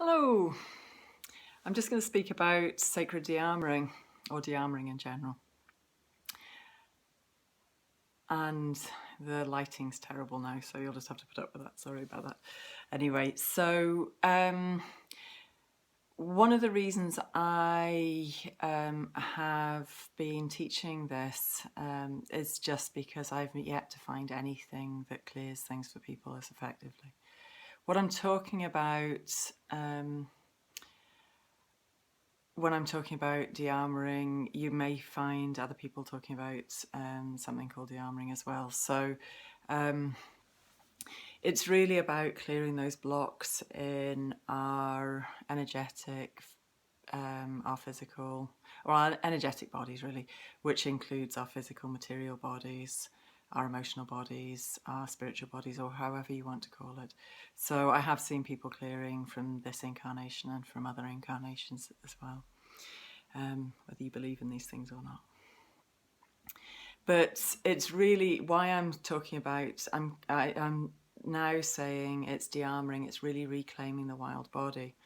Hello, I'm just going to speak about sacred de-armouring, or de-armouring in general. And the lighting's terrible now, so you'll just have to put up with that, sorry about that. Anyway, so one of the reasons I have been teaching this is just because I've yet to find anything that clears things for people as effectively. What I'm talking about when I'm talking about de-armouring, you may find other people talking about something called de-armouring as well. So it's really about clearing those blocks in our energetic, our physical, or our energetic bodies really, which includes our physical material bodies, our emotional bodies, our spiritual bodies, or however you want to call it. So I have seen people clearing from this incarnation and from other incarnations as well, whether you believe in these things or not. But it's really why I'm talking about, I'm now saying it's de-armouring, it's really reclaiming the wild body.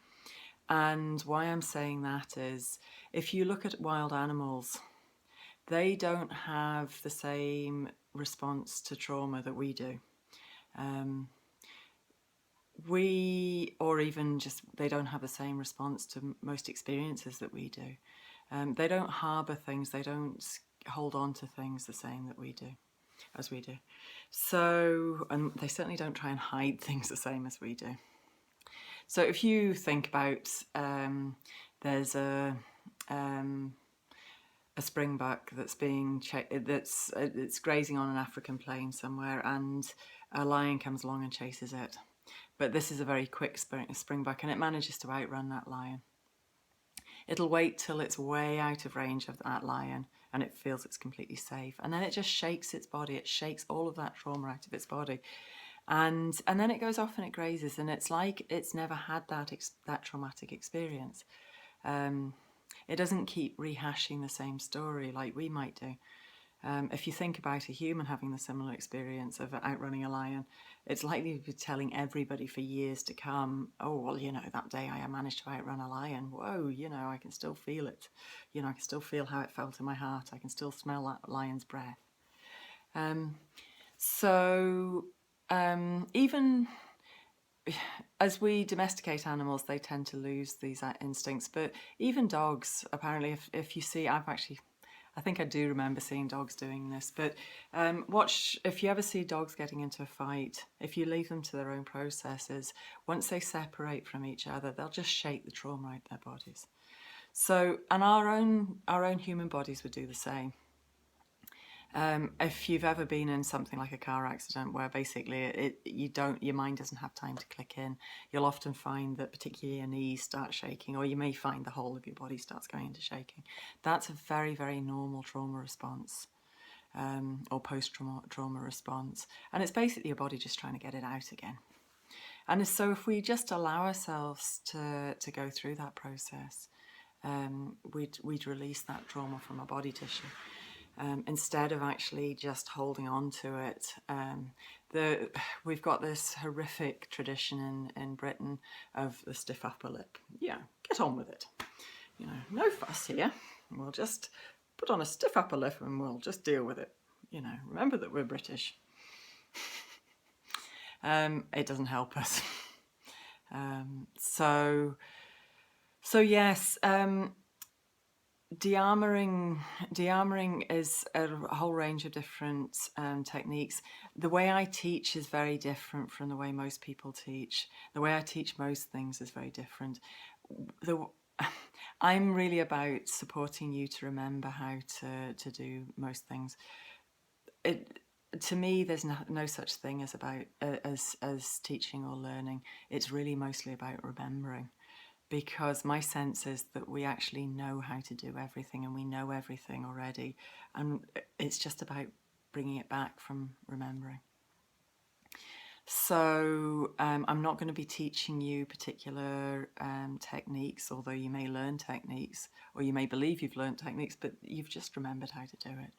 And why I'm saying that is, if you look at wild animals, they don't have the same response to trauma that we do. Or even just, they don't have the same response to most experiences that we do. They don't harbour things, they don't hold on to things the same that we do, as we do. So, and they certainly don't try and hide things the same as we do. So if you think about, there's a springbuck that's being it's grazing on an African plain somewhere, and a lion comes along and chases it. But this is a very quick springbuck, and it manages to outrun that lion. It'll wait till it's way out of range of that lion and it feels it's completely safe, and then it just shakes its body. It shakes all of that trauma out of its body, and then it goes off and it grazes, and it's like it's never had that traumatic experience. It doesn't keep rehashing the same story like we might do. If you think about a human having the similar experience of outrunning a lion, it's likely to be telling everybody for years to come, oh, well, you know, that day I managed to outrun a lion. Whoa, you know, I can still feel it. You know, I can still feel how it felt in my heart. I can still smell that lion's breath. Even as we domesticate animals, they tend to lose these instincts. But even dogs, apparently, if you see, I think I do remember seeing dogs doing this, but if you ever see dogs getting into a fight, if you leave them to their own processes, once they separate from each other, they'll just shake the trauma out of their bodies. So, and our own human bodies would do the same. If you've ever been in something like a car accident where basically your mind doesn't have time to click in, you'll often find that particularly your knees start shaking, or you may find the whole of your body starts going into shaking. That's a very, very normal trauma response, or post-trauma response. And it's basically your body just trying to get it out again. And so if we just allow ourselves to go through that process, we'd release that trauma from our body tissue. Instead of actually just holding on to it. We've got this horrific tradition in Britain of the stiff upper lip. Yeah, get on with it. You know, no fuss here. We'll just put on a stiff upper lip and we'll just deal with it. You know, remember that we're British. It doesn't help us. So yes, de-armouring is a whole range of different techniques. The way I teach is very different from the way most people teach. The way I teach most things is very different. I'm really about supporting you to remember how to do most things. To me, there's no such thing as teaching or learning. It's really mostly about remembering. Because my sense is that we actually know how to do everything, and we know everything already, and it's just about bringing it back from remembering. So I'm not going to be teaching you particular techniques, although you may learn techniques, or you may believe you've learned techniques, but you've just remembered how to do it.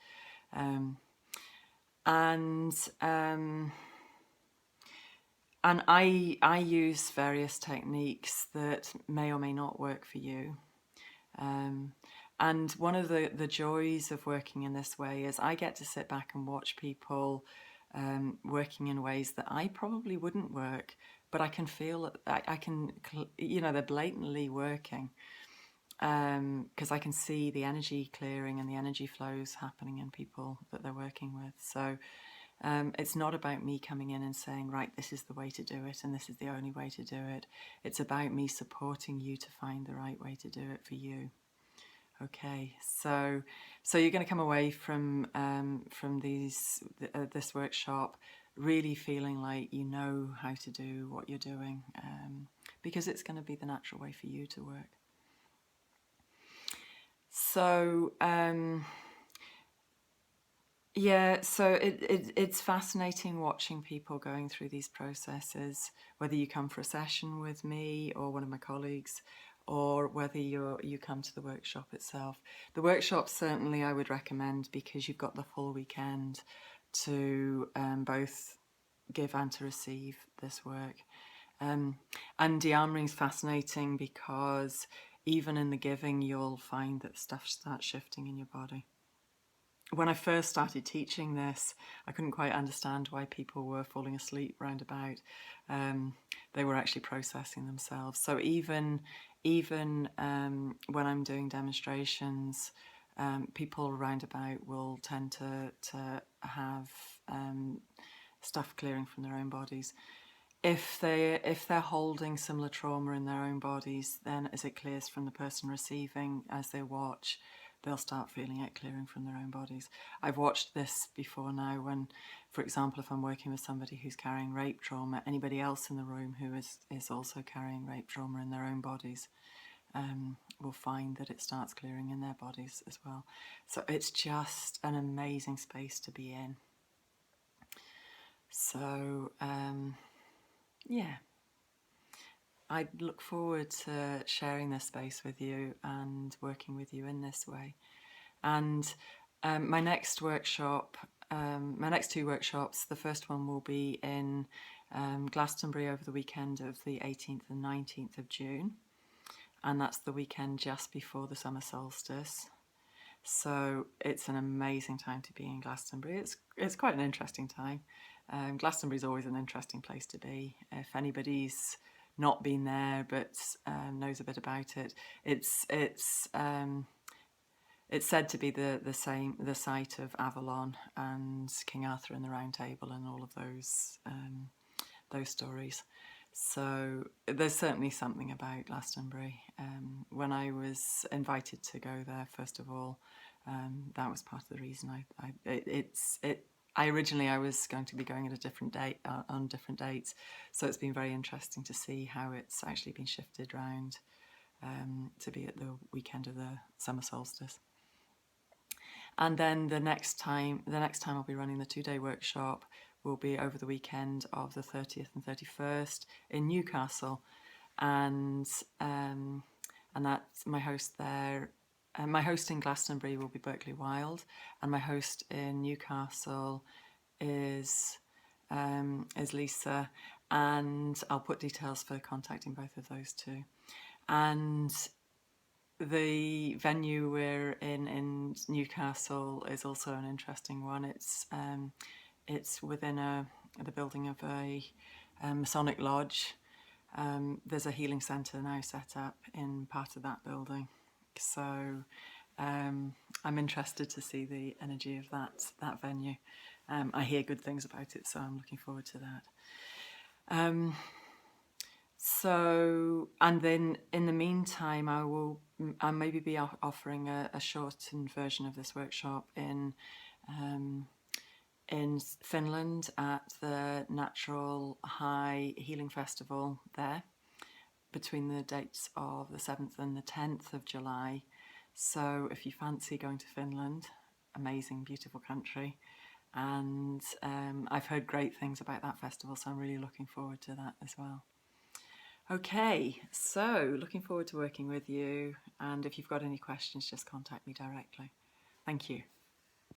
And I use various techniques that may or may not work for you. And one of the joys of working in this way is I get to sit back and watch people working in ways that I probably wouldn't work, but I can feel, I can, they're blatantly working, because I can see the energy clearing and the energy flows happening in people that they're working with. So it's not about me coming in and saying, right, this is the way to do it and this is the only way to do it. It's about me supporting you to find the right way to do it for you. Okay, so you're going to come away from this workshop really feeling like you know how to do what you're doing, because it's going to be the natural way for you to work. So so it's fascinating watching people going through these processes, whether you come for a session with me or one of my colleagues, or whether you come to the workshop itself. The workshop certainly I would recommend because you've got the full weekend to both give and to receive this work. And de-armouring is fascinating because even in the giving you'll find that stuff starts shifting in your body. When I first started teaching this, I couldn't quite understand why people were falling asleep round about. They were actually processing themselves. So even when I'm doing demonstrations, people round about will tend to have stuff clearing from their own bodies. If they're holding similar trauma in their own bodies, then as it clears from the person receiving, as they watch, they'll start feeling it clearing from their own bodies. I've watched this before now when, for example, if I'm working with somebody who's carrying rape trauma, anybody else in the room who is also carrying rape trauma in their own bodies will find that it starts clearing in their bodies as well. So it's just an amazing space to be in. So I look forward to sharing this space with you and working with you in this way. And my next workshop, my next two workshops, the first one will be in Glastonbury over the weekend of the 18th and 19th of June. And that's the weekend just before the summer solstice. So it's an amazing time to be in Glastonbury. It's quite an interesting time. Glastonbury is always an interesting place to be. If anybody's not been there but knows a bit about it, it's said to be the site of Avalon and King Arthur and the Round Table and all of those stories. So there's certainly something about Glastonbury. When I was invited to go there, first of all, that was part of the reason I was going to be going at a different date on different dates. So it's been very interesting to see how it's actually been shifted round to be at the weekend of the summer solstice. And then the next time I'll be running the 2-day workshop will be over the weekend of the 30th and 31st in Newcastle, and that's my host there. My host in Glastonbury will be Berkeley Wild, and my host in Newcastle is Lisa, and I'll put details for contacting both of those two. And the venue we're in Newcastle is also an interesting one. It's within the building of a Masonic lodge. There's a healing centre now set up in part of that building. So I'm interested to see the energy of that venue. I hear good things about it, so I'm looking forward to that. So, and then in the meantime, I'll maybe be offering a shortened version of this workshop in Finland at the Natural High Healing Festival there between the dates of the 7th and the 10th of July. So if you fancy going to Finland, amazing, beautiful country. And I've heard great things about that festival, so I'm really looking forward to that as well. Okay, so looking forward to working with you. And if you've got any questions, just contact me directly. Thank you.